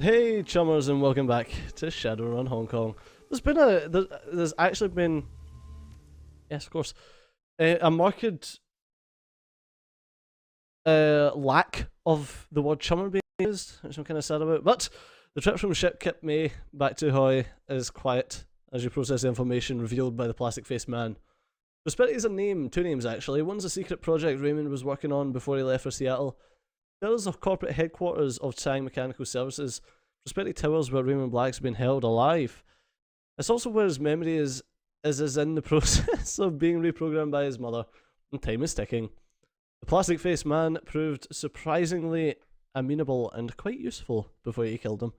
Hey chummers, and welcome back to Shadowrun Hong Kong. There's actually been, yes of course, a marked lack of the word chummer being used, which I'm kind of sad about. But the trip from ship Kip May back to Hoi is quiet as you process the information revealed by the plastic faced man. Prosperity is a name, two names actually. One's a secret project Raymond was working on before he left for Seattle. The other's the corporate headquarters of Tang Mechanical Services. Prosperity Towers, where Raymond Black's been held alive. It's also where his memory is in the process of being reprogrammed by his mother, and time is ticking. The plastic-faced man proved surprisingly amenable and quite useful before he killed him.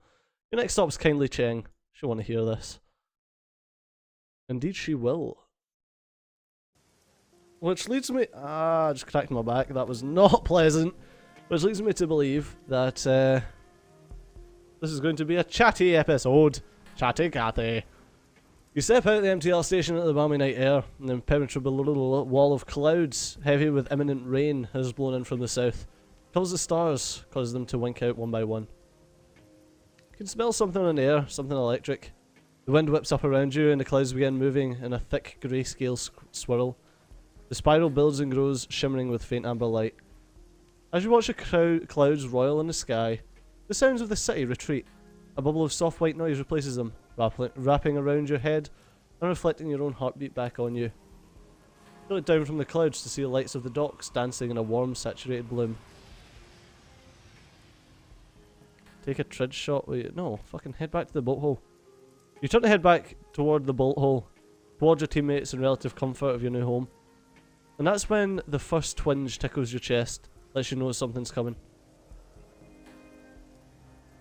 Your next stop's Kindly Cheng. She'll want to hear this. Indeed she will. Which leads me... I just cracked my back. That was not pleasant. Which leads me to believe that this is going to be a chatty episode. Chatty Cathy. You step out the MTL station at the balmy night air, and the impenetrable little wall of clouds, heavy with imminent rain, has blown in from the south. Covers the stars, causes them to wink out one by one. You can smell something in the air, something electric. The wind whips up around you, and the clouds begin moving in a thick grayscale swirl. The spiral builds and grows, shimmering with faint amber light. As you watch the clouds roil in the sky, the sounds of the city retreat. A bubble of soft white noise replaces them, wrapping around your head and reflecting your own heartbeat back on you. You look down from the clouds to see the lights of the docks dancing in a warm, saturated bloom. Take a trid shot with you. No, fucking head back to the boat hole. You turn to head back toward the boat hole, towards your teammates and relative comfort of your new home. And that's when the first twinge tickles your chest, lets you know something's coming.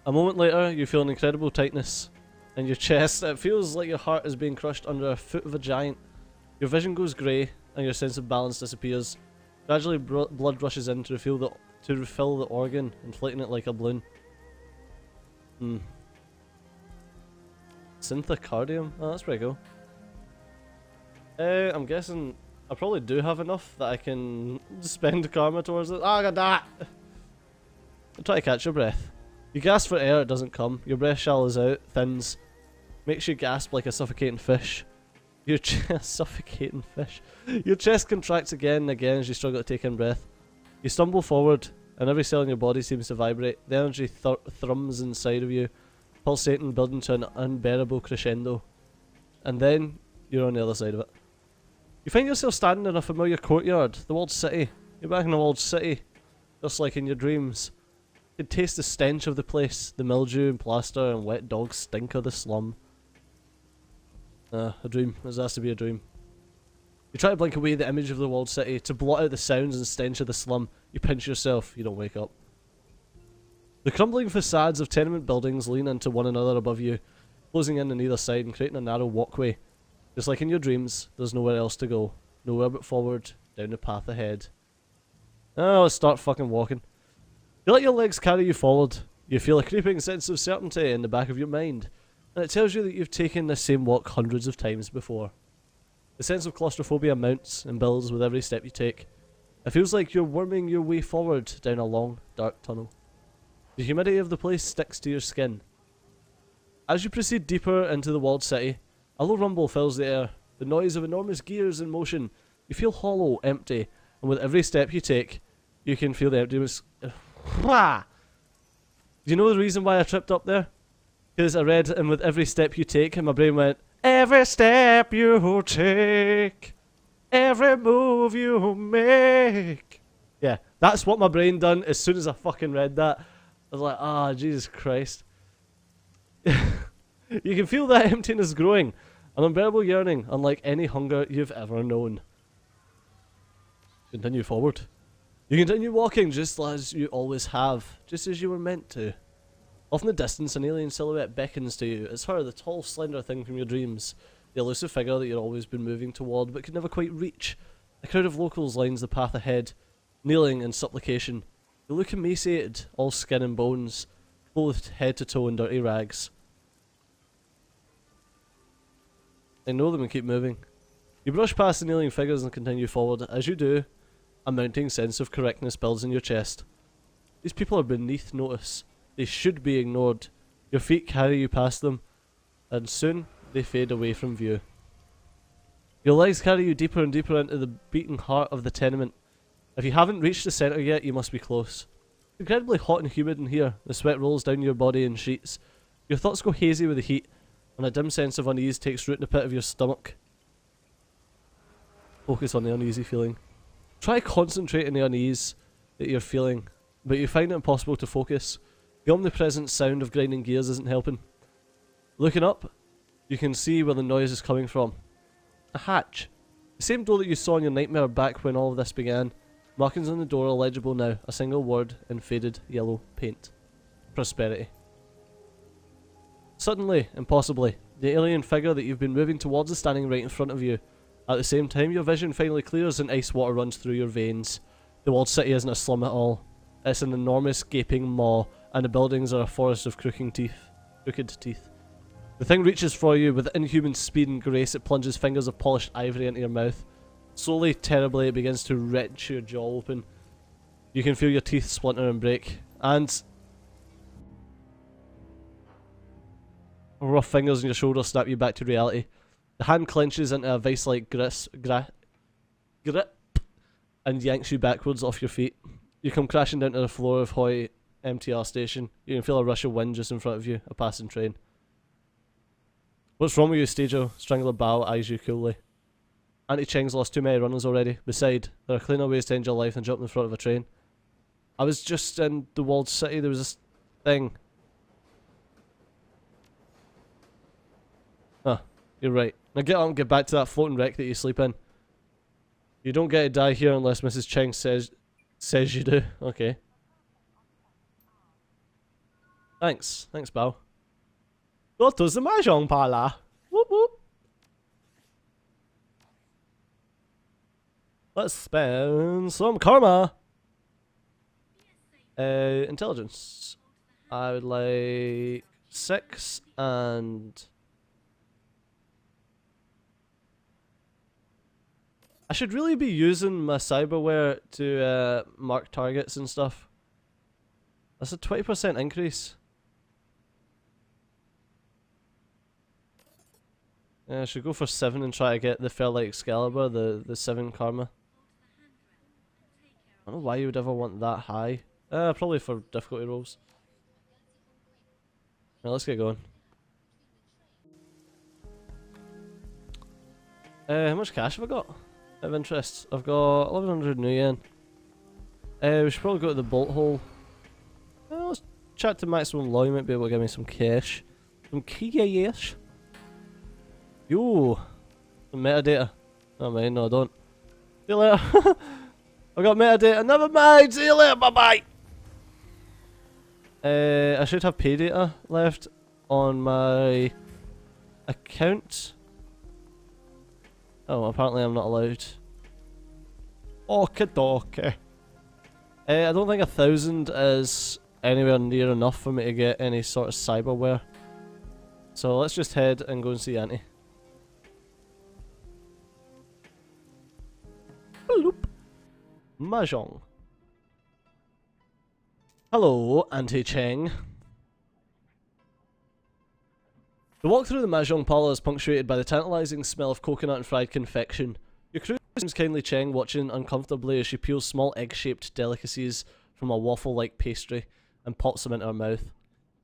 A moment later, you feel an incredible tightness in your chest. It feels like your heart is being crushed under a foot of a giant. Your vision goes grey, and your sense of balance disappears. Gradually, blood rushes in to refill the organ, inflating it like a balloon. Synthocardium? Oh, that's pretty cool. I'm guessing I probably do have enough that I can spend karma towards it. Oh, I got that! I'll try to catch your breath. You gasp for air, it doesn't come. Your breath shallows out, thins, makes you gasp like a suffocating fish. Your suffocating fish. Your chest contracts again and again as you struggle to take in breath. You stumble forward, and every cell in your body seems to vibrate. The energy thrums inside of you, pulsating, building to an unbearable crescendo. And then, you're on the other side of it. You find yourself standing in a familiar courtyard, the walled city. You're back in the walled city, just like in your dreams. You can taste the stench of the place, the mildew and plaster and wet dog stink of the slum. A dream. This has to be a dream. You try to blink away the image of the walled city, to blot out the sounds and stench of the slum. You pinch yourself, you don't wake up. The crumbling facades of tenement buildings lean into one another above you, closing in on either side and creating a narrow walkway. Just like in your dreams, there's nowhere else to go. Nowhere but forward, down the path ahead. Oh, let's start fucking walking. You let your legs carry you forward. You feel a creeping sense of certainty in the back of your mind, and it tells you that you've taken the same walk hundreds of times before. The sense of claustrophobia mounts and builds with every step you take. It feels like you're worming your way forward down a long, dark tunnel. The humidity of the place sticks to your skin. As you proceed deeper into the walled city, a low rumble fills the air, the noise of enormous gears in motion. You feel hollow, empty, and with every step you take, you can feel the emptiness. Do you know the reason why I tripped up there? Because I read, and with every step you take, and my brain went, every step you take, every move you make. Yeah, that's what my brain done as soon as I fucking read that. I was like, ah, Jesus Christ. You can feel that emptiness growing, an unbearable yearning, unlike any hunger you've ever known. Continue forward. You continue walking just as you always have, just as you were meant to. Off in the distance, an alien silhouette beckons to you. It's her, the tall, slender thing from your dreams, the elusive figure that you've always been moving toward but could never quite reach. A crowd of locals lines the path ahead, kneeling in supplication. They look emaciated, all skin and bones, clothed head to toe in dirty rags. Ignore them and keep moving. You brush past the kneeling figures and continue forward. As you do, a mounting sense of correctness builds in your chest. These people are beneath notice. They should be ignored. Your feet carry you past them, and soon they fade away from view. Your legs carry you deeper and deeper into the beating heart of the tenement. If you haven't reached the centre yet, you must be close. It's incredibly hot and humid in here. The sweat rolls down your body in sheets. Your thoughts go hazy with the heat, and a dim sense of unease takes root in the pit of your stomach. Focus on the uneasy feeling. Try concentrating the unease that you're feeling, but you find it impossible to focus. The omnipresent sound of grinding gears isn't helping. Looking up, you can see where the noise is coming from. A hatch. The same door that you saw in your nightmare back when all of this began. Markings on the door are legible now, a single word in faded yellow paint. Prosperity. Suddenly, impossibly, the alien figure that you've been moving towards is standing right in front of you. At the same time, your vision finally clears and ice water runs through your veins. The walled city isn't a slum at all. It's an enormous gaping maw, and the buildings are a forest of crooked teeth. The thing reaches for you with inhuman speed and grace. It plunges fingers of polished ivory into your mouth. Slowly, terribly, it begins to wrench your jaw open. You can feel your teeth splinter and break, and rough fingers on your shoulder snap you back to reality. The hand clenches into a vice-like grip and yanks you backwards off your feet. You come crashing down to the floor of Hoy MTR station. You can feel a rush of wind just in front of you, a passing train. What's wrong with you, Stajo? Strangler Bao eyes you coolly. Auntie Cheng's lost too many runners already. Beside, there are cleaner ways to end your life than jumping in front of a train. I was just in the walled city. There was this thing. Huh, you're right. Now get up and get back to that floating wreck that you sleep in. You don't get to die here unless Mrs. Cheng says you do. Okay. Thanks, Bao. Go to the mahjong parlor. Whoop whoop. Let's spend some karma. Intelligence. I would like 6 and... I should really be using my cyberware to mark targets and stuff. That's a 20% increase. Yeah, I should go for 7 and try to get the Fairlight Excalibur, the 7 karma. I don't know why you would ever want that high. Probably for difficulty rolls. Right, let's get going. How much cash have I got? Of interest. I've got 1100 new yen. We should probably go to the bolt hole. Let's chat to Maximum Law. You might be able to give me some cash. Some cash. Yo, some metadata. Oh man, no I don't. See you later. I got metadata. Never mind. See you later. Bye bye. I should have pay data left on my account. Oh, apparently I'm not allowed. Okie dokie. I don't think 1,000 is anywhere near enough for me to get any sort of cyberware. So let's just head and go and see Auntie. Bloop. Mahjong. Hello, Auntie Cheng. The walk through the Mahjong parlour is punctuated by the tantalising smell of coconut and fried confection. Your crew seems kindly Cheng, watching uncomfortably as she peels small egg-shaped delicacies from a waffle-like pastry and pops them into her mouth.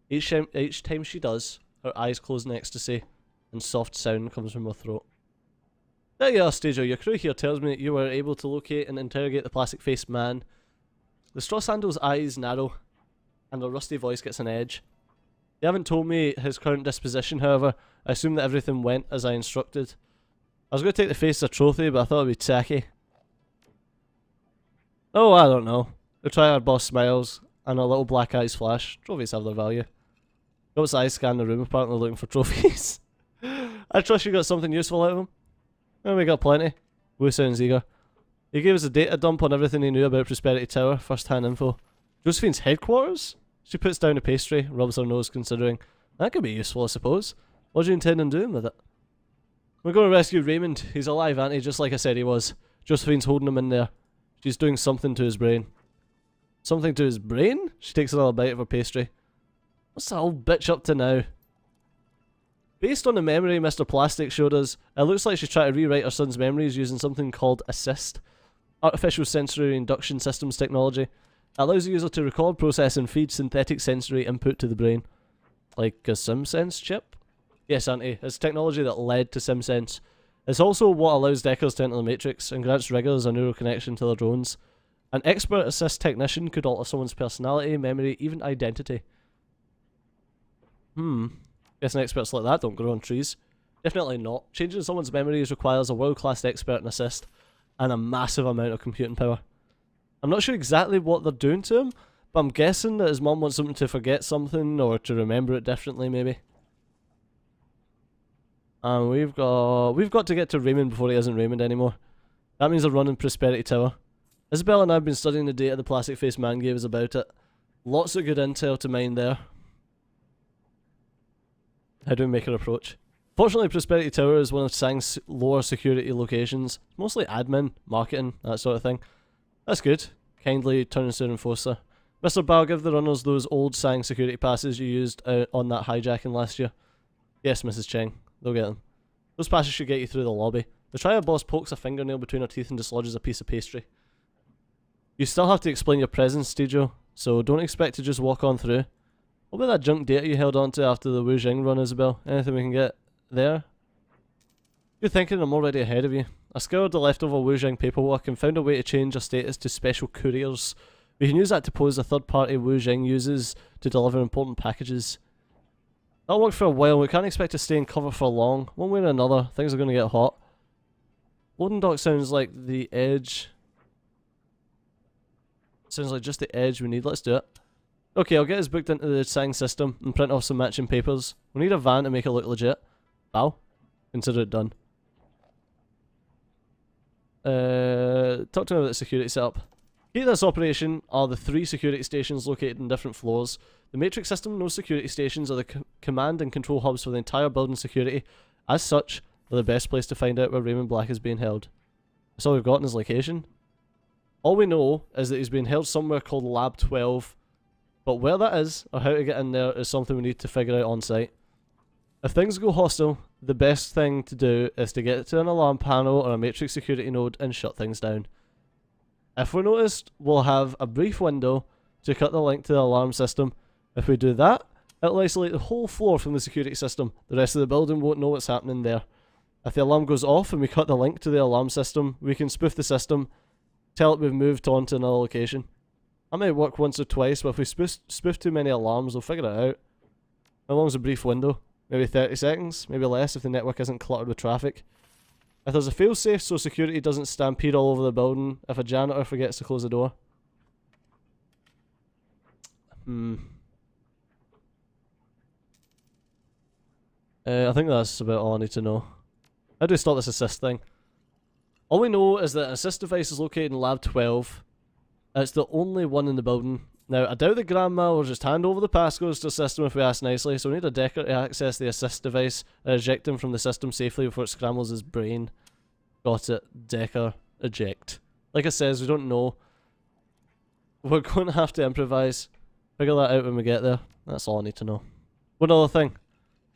Each time she does, her eyes close in ecstasy, and soft sound comes from her throat. There you are, Stajo. Your crew here tells me that you were able to locate and interrogate the plastic-faced man. The straw sandal's eyes narrow, and her rusty voice gets an edge. You haven't told me his current disposition, however. I assume that everything went as I instructed. I was going to take the face as a trophy, but I thought it would be tacky. Oh, I don't know. The triad boss smiles, and her little black eyes flash. Trophies have their value. Goat's eyes scan the room, apparently looking for trophies. I trust you got something useful out of him. Oh, we got plenty. Wu sounds eager. He gave us a data dump on everything he knew about Prosperity Tower, first-hand info. Josephine's headquarters? She puts down a pastry, rubs her nose, considering. That could be useful, I suppose. What do you intend on doing with it? We're going to rescue Raymond. He's alive, Auntie, just like I said he was. Josephine's holding him in there. She's doing something to his brain. Something to his brain? She takes another bite of her pastry. What's that old bitch up to now? Based on the memory Mr. Plastic showed us, it looks like she's trying to rewrite her son's memories using something called Assist, artificial sensory induction systems technology. It allows the user to record, process, and feed synthetic sensory input to the brain. Like a SimSense chip? Yes, Auntie. It's technology that led to SimSense. It's also what allows Deckers to enter the Matrix and grants riggers a neural connection to their drones. An expert assist technician could alter someone's personality, memory, even identity. Guessing experts like that don't grow on trees. Definitely not. Changing someone's memories requires a world-class expert and assist, and a massive amount of computing power. I'm not sure exactly what they're doing to him, but I'm guessing that his mum wants him to forget something, or to remember it differently, maybe. And we've got to get to Raymond before he isn't Raymond anymore. That means they're running Prosperity Tower. Isabel and I have been studying the data the plastic-faced man gave us about it. Lots of good intel to mine there. How do we make our approach? Fortunately, Prosperity Tower is one of Sang's lower security locations. It's mostly admin, marketing, that sort of thing. That's good. Kindly turn us to an enforcer. Mr. Bao, give the runners those old Sang security passes you used on that hijacking last year. Yes, Mrs. Cheng. They'll get them. Those passes should get you through the lobby. The triad boss pokes a fingernail between her teeth and dislodges a piece of pastry. You still have to explain your presence, Stejo, so don't expect to just walk on through. What about that junk data you held onto after the Wu Jing run, Isabel? Anything we can get there? You're thinking I'm already ahead of you. I scoured the leftover Wu Jing paperwork and found a way to change our status to special couriers. We can use that to pose a third-party Wu Jing uses to deliver important packages. That'll work for a while. We can't expect to stay in cover for long. One way or another, things are going to get hot. Loading dock sounds like the edge. Sounds like just the edge we need. Let's do it. Okay, I'll get us booked into the Sang system and print off some matching papers. We need a van to make it look legit. Wow. Consider it done. Talk to me about the security setup. Key to this operation are the 3 security stations located in different floors. The Matrix system knows security stations are the command and control hubs for the entire building security. As such, they're the best place to find out where Raymond Black is being held. That's all we've got in his location. All we know is that he's being held somewhere called Lab 12. But where that is, or how to get in there, is something we need to figure out on site. If things go hostile, the best thing to do is to get to an alarm panel or a Matrix security node and shut things down. If we're noticed, we'll have a brief window to cut the link to the alarm system. If we do that, it'll isolate the whole floor from the security system. The rest of the building won't know what's happening there. If the alarm goes off and we cut the link to the alarm system, we can spoof the system, tell it we've moved on to another location. That might work once or twice, but if we spoof too many alarms, we'll figure it out. How long's a brief window? Maybe 30 seconds? Maybe less if the network isn't cluttered with traffic. If there's a failsafe so security doesn't stampede all over the building, if a janitor forgets to close the door. I think that's about all I need to know. How do we start this assist thing? All we know is that an assist device is located in Lab 12. It's the only one in the building. Now, I doubt the grandma will just hand over the passcodes to the system if we ask nicely, so we need a Decker to access the assist device and eject him from the system safely before it scrambles his brain. Got it. Decker. Eject. Like I says, we don't know. We're going to have to improvise. Figure that out when we get there. That's all I need to know. One other thing.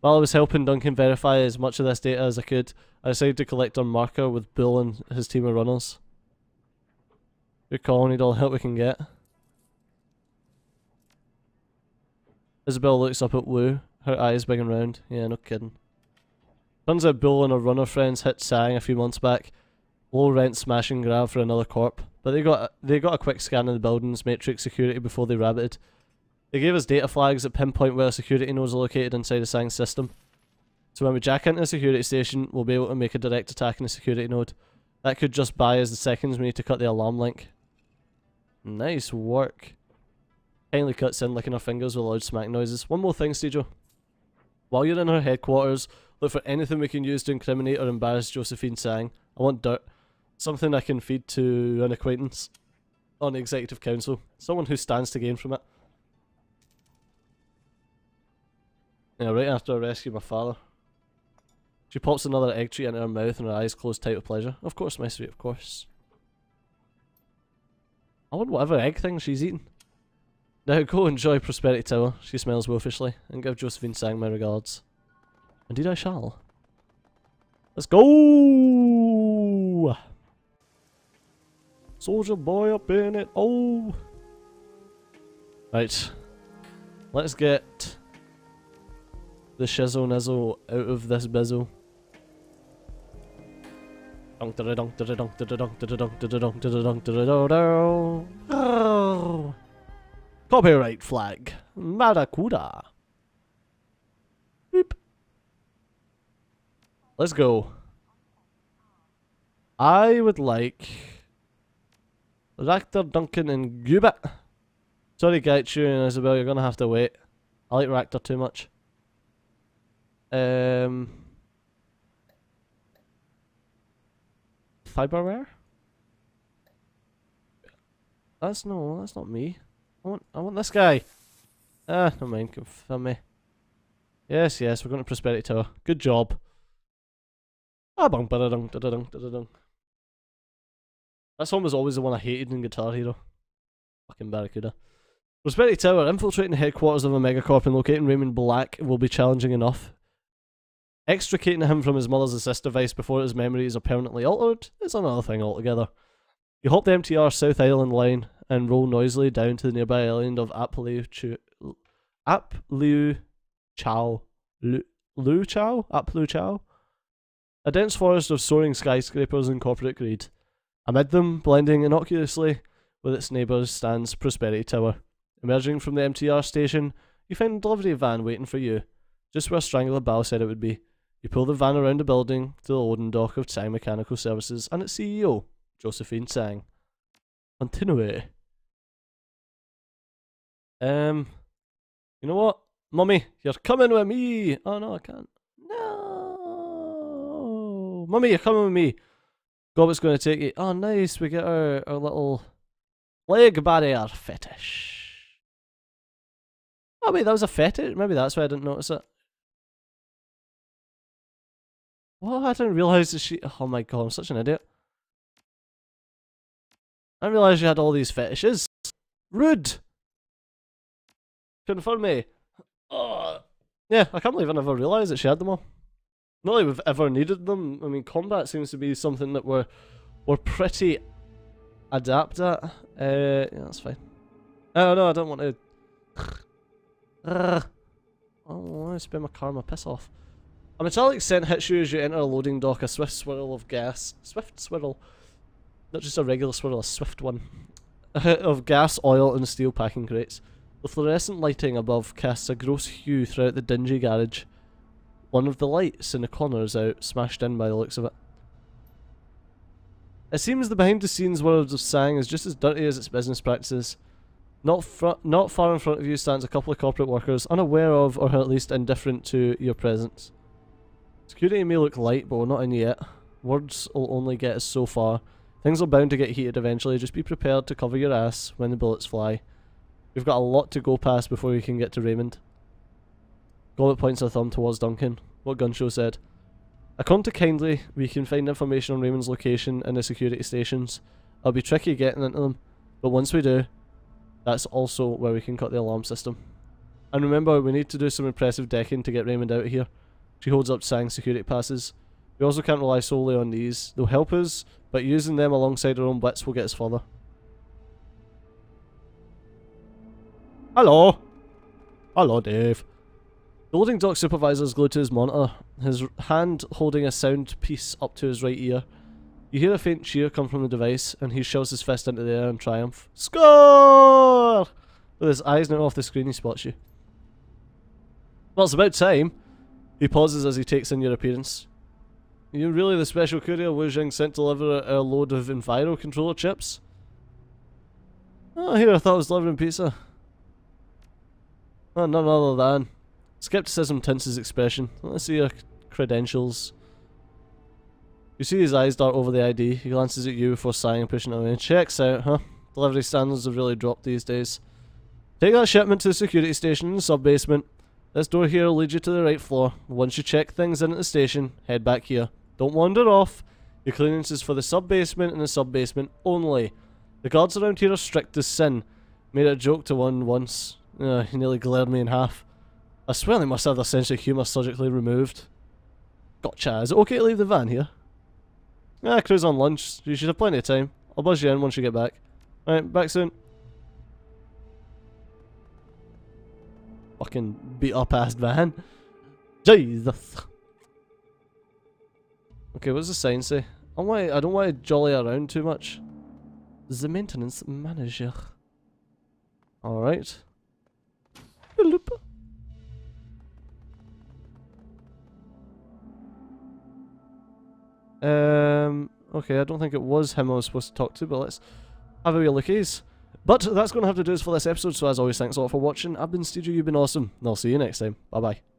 While I was helping Duncan verify as much of this data as I could, I decided to collect our marker with Bill and his team of runners. Good call, need all the help we can get. Isabel looks up at Wu, her eyes big and round. Yeah, no kidding. Turns out Bill and her runner friends hit Sang a few months back. Low rent smash and grab for another corp. But they got a quick scan of the building's Matrix security before they rabbited. They gave us data flags that pinpoint where security nodes are located inside the Sang system. So when we jack into the security station, we'll be able to make a direct attack in the security node. That could just buy us the seconds we need to cut the alarm link. Nice work. Kindly cuts in licking her fingers with loud smack noises. One more thing, Stejo. While you're in her headquarters, look for anything we can use to incriminate or embarrass Josephine Sang. I want dirt. Something I can feed to an acquaintance on the executive council. Someone who stands to gain from it. Yeah, right after I rescue my father. She pops another egg treat into her mouth and her eyes close tight with pleasure. Of course, my sweet, of course. I want whatever egg thing she's eating. Now go enjoy Prosperity Tower, she smiles wolfishly, and give Josephine Sang my regards. Indeed I shall. Let's go! Soldier boy up in it, oh! Right. Let's get the shizzle nizzle out of this bizzle. Copyright flag. Maracuda. Beep. Let's go. I would like Ractor, Duncan, and Gubit. Sorry, Gaichu and Isabel, you're gonna have to wait. I like Ractor too much. Cyberware? That's not me. I want this guy. Ah, never mind, confirm me. Yes, we're going to Prosperity Tower. Good job. Ah, bung, ba-da-dung, da-da-dung, da-da-dung. That song was always the one I hated in Guitar Hero. Fucking Barracuda. Prosperity Tower, infiltrating the headquarters of a megacorp and locating Raymond Black will be challenging enough. Extricating him from his mother's assist device before his memories are permanently altered is another thing altogether. You hop the MTR South Island line and roll noisily down to the nearby island of Aplu Chao. A dense forest of soaring skyscrapers and corporate greed. Amid them, blending innocuously with its neighbours, stands Prosperity Tower. Emerging from the MTR station, you find a delivery van waiting for you, just where Strangler Bao said it would be. You pull the van around the building to the loading dock of Tsang Mechanical Services and its CEO, Josephine Tsang. Continue. You know what? Mummy, you're coming with me! Oh no, I can't. No! Mummy, you're coming with me! Gobbet's going to take you. Oh nice, we get our little leg barrier fetish. Oh wait, that was a fetish? Maybe that's why I didn't notice it. What? I didn't realise that she... Oh my god, I'm such an idiot. I didn't realise you had all these fetishes. Rude! Confirm me. Oh. Yeah, I can't believe I never realised that she had them all. Not like we've ever needed them. I mean, combat seems to be something that we're pretty adept at. Yeah, that's fine. Oh no, I don't want to... Oh, I want to spend my karma, piss off. A metallic scent hits you as you enter a loading dock, a swift swirl of gas. Swift swirl. Not just a regular swirl, a swift one. Of gas, oil, and steel packing crates. The fluorescent lighting above casts a gross hue throughout the dingy garage. One of the lights in the corner is out, smashed in by the looks of it. It seems the behind-the-scenes world of Sang is just as dirty as its business practices. Not far in front of you stands a couple of corporate workers, unaware of, or at least indifferent to, your presence. Security may look light, but we're not in yet. Words will only get us so far. Things are bound to get heated eventually, just be prepared to cover your ass when the bullets fly. We've got a lot to go past before we can get to Raymond. Gobbet points her thumb towards Duncan. What Gunshow said. According to Kindly, we can find information on Raymond's location in the security stations. It'll be tricky getting into them, but once we do, that's also where we can cut the alarm system. And remember, we need to do some impressive decking to get Raymond out of here. She holds up Sang's security passes. We also can't rely solely on these. They'll help us, but using them alongside our own bits will get us further. Hello! Hello, Dave. The loading dock supervisor is glued to his monitor, his hand holding a sound piece up to his right ear. You hear a faint cheer come from the device, and he shoves his fist into the air in triumph. Score! With his eyes now off the screen, he spots you. Well, it's about time. He pauses as he takes in your appearance. You're really the special courier Wu Jing sent to deliver a load of Enviro controller chips? Oh, here I thought I was delivering pizza. Oh, none other than. Skepticism tints his expression. Let's see your credentials. You see his eyes dart over the ID. He glances at you before sighing and pushing it away. Checks out, huh? Delivery standards have really dropped these days. Take that shipment to the security station in the sub-basement. This door here will lead you to the right floor. Once you check things in at the station, head back here. Don't wander off. Your clearance is for the sub-basement and the sub-basement only. The guards around here are strict as sin. Made a joke to one once. He nearly glared me in half. I swear they must have their sense of humour surgically removed. Gotcha. Is it okay to leave the van here? Crew's on lunch. You should have plenty of time. I'll buzz you in once you get back. Alright, back soon. Fucking beat up ass van. Jesus. Okay, what's the sign say? I don't want to jolly around too much. The maintenance manager. Alright. Okay, I don't think it was him I was supposed to talk to, but let's have a wee lookies. But that's going to have to do us for this episode, so as always, thanks a lot for watching. I've been Studio, you've been awesome, and I'll see you next time. Bye bye.